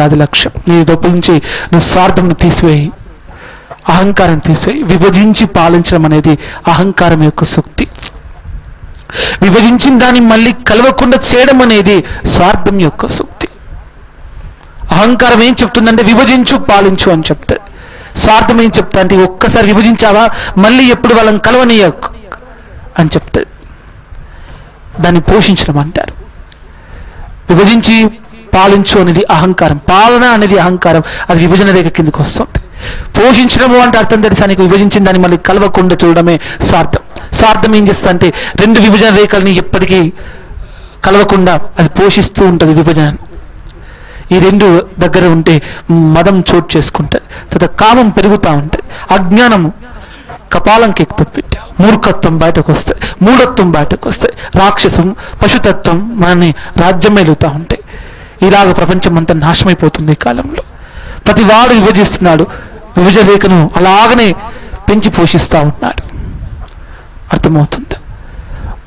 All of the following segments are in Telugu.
ఆది లక్ష్యం. నీ లోపల నుంచి నువ్వు స్వార్థంను తీసివేయి, అహంకారం తీసివేయి. విభజించి పాలించడం అనేది అహంకారం యొక్క శక్తి. విభజించిన దాన్ని మళ్ళీ కలవకుండా చేయడం అనేది స్వార్థం యొక్క శక్తి. అహంకారం ఏం చెప్తుందంటే విభజించు పాలించు అని చెప్తాడు. స్వార్థం ఏం చెప్తా అంటే ఒక్కసారి విభజించావా మళ్ళీ ఎప్పుడు వాళ్ళని కలవనీయకు అని చెప్తాడు. దాన్ని పోషించడం అంటారు. విభజించి పాలించు అనేది అహంకారం, పాలన అనేది అహంకారం, అది విభజన రేఖ కిందకి వస్తుంది. పోషించడము అంటే అర్థం తెలుసా నీకు? విభజించిన దాన్ని మళ్ళీ కలవకుండా చూడడమే స్వార్థం. స్వార్థం ఏం చేస్తా అంటే రెండు విభజన రేఖల్ని ఎప్పటికీ కలవకుండా అది పోషిస్తూ ఉంటుంది విభజన. ఈ రెండు దగ్గర ఉంటే మదం చోటు చేసుకుంటుంది, తర్వాత కామం పెరుగుతూ ఉంటుంది, అజ్ఞానము కపాలంకి ఎక్కుతుంది బిడ్డ, మూర్ఖత్వం బయటకు వస్తాయి, మూఢత్వం బయటకు వస్తాయి, రాక్షసం పశుతత్వం మనని రాజ్యం వెళుతూ ఉంటాయి. ఇలాగ ప్రపంచం అంతా నాశమైపోతుంది ఈ కాలంలో. ప్రతి వాడు విభజిస్తున్నాడు, విభజన రేఖను అలాగనే పెంచి పోషిస్తూ ఉన్నాడు. అర్థమవుతుంది.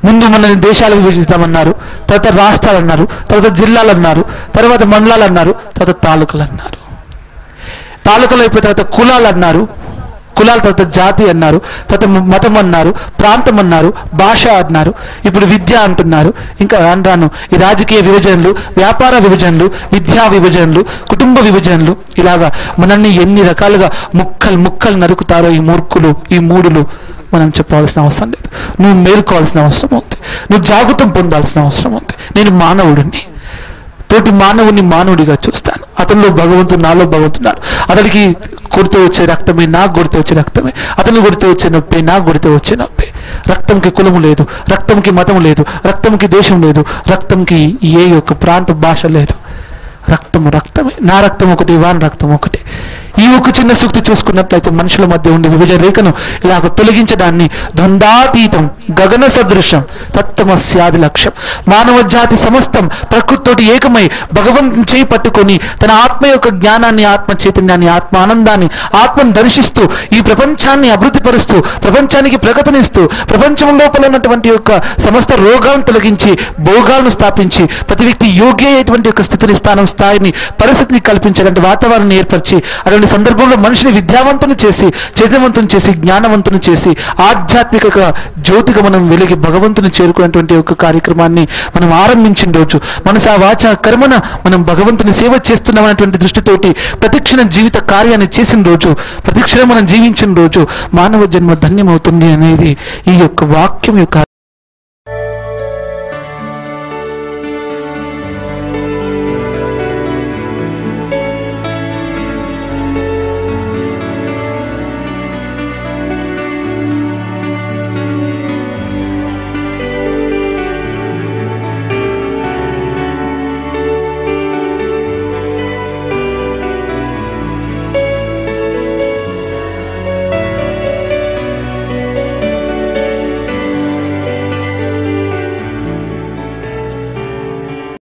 ముందు మన దేశాలకు విభజిస్తామన్నారు, తర్వాత రాష్ట్రాలు అన్నారు, తర్వాత జిల్లాలు అన్నారు, తర్వాత మండలాలు అన్నారు, తర్వాత తాలూకాలు అన్నారు. తాలూకాలు అయిపోయిన తర్వాత కులాలు అన్నారు, కులాల తర్వాత జాతి అన్నారు, తర్వాత మతం అన్నారు, ప్రాంతం అన్నారు, భాష అన్నారు, ఇప్పుడు విద్య అంటున్నారు. ఇంకా రాను ఈ రాజకీయ విభజనలు, వ్యాపార విభజనలు, విద్యా విభజనలు, కుటుంబ విభజనలు, ఇలాగా మనల్ని ఎన్ని రకాలుగా ముక్కలు నరుకుతారో ఈ మూర్ఖులు, ఈ మూడులు మనం చెప్పాల్సిన అవసరం లేదు. నువ్వు మేలుకోవాల్సిన అవసరం ఉంది, నువ్వు జాగృతం పొందాల్సిన అవసరం ఉంది. నేను మానవుడిని, తోటి మానవుడిని మానవుడిగా చూస్తాను. అతనిలో భగవంతుడు, నాలో భగవంతున్నాడు. అతనికి కొడితే వచ్చే రక్తమే నాకు కొడితే వచ్చే రక్తమే, అతను కొడితే వచ్చే నొప్పి నాకు కొడితే వచ్చే నొప్పి. రక్తంకి కులము లేదు, రక్తంకి మతం లేదు, రక్తంకి దేశం లేదు, రక్తంకి ఏ యొక్క ప్రాంత భాష లేదు. రక్తము రక్తమే. నా రక్తం ఒకటి, వాని రక్తం ఒకటి. ఈ ఒక చిన్న సూక్తి చూసుకున్నట్లయితే మనుషుల మధ్య ఉండే విభజన రేఖను ఇలాగ తొలగించడాన్ని ద్వంద్వాతీతం గగన సదృశం తత్వమస్యాది లక్ష్యం. మానవ జాతి సమస్తం ప్రకృతితోటి ఏకమై భగవంతుని చేయి పట్టుకొని తన ఆత్మ యొక్క జ్ఞానాన్ని, ఆత్మ చైతన్యాన్ని, ఆత్మ ఆనందాన్ని, ఆత్మను దర్శిస్తూ ఈ ప్రపంచాన్ని అభివృద్ధిపరుస్తూ, ప్రపంచానికి ప్రగతినిస్తూ, ప్రపంచం లోపల ఉన్నటువంటి యొక్క సమస్త రోగాలను తొలగించి భోగాలను స్థాపించి ప్రతి వ్యక్తి యోగ్య అయ్యేటువంటి యొక్క స్థాయిని పరిస్థితిని కల్పించేటువంటి వాతావరణాన్ని ఏర్పరిచి అటువంటి సందర్భంలో మనిషిని విద్యావంతుని చేసి, చైతన్యవంతుని చేసి, జ్ఞానవంతుని చేసి, ఆధ్యాత్మిక జ్యోతిగా మనం వెలిగి భగవంతుని చేరుకునేటువంటి ఒక కార్యక్రమాన్ని మనం ఆరంభించిన రోజు, మనసా వాచ కర్మన మనం భగవంతుని సేవ చేస్తున్నామనేటువంటి దృష్టితోటి ప్రతిక్షణ జీవిత కార్యాన్ని చేసిన రోజు, ప్రతిక్షణం మనం జీవించిన రోజు మానవ జన్మ ధన్యమవుతుంది అనేది ఈ యొక్క వాక్యం యొక్క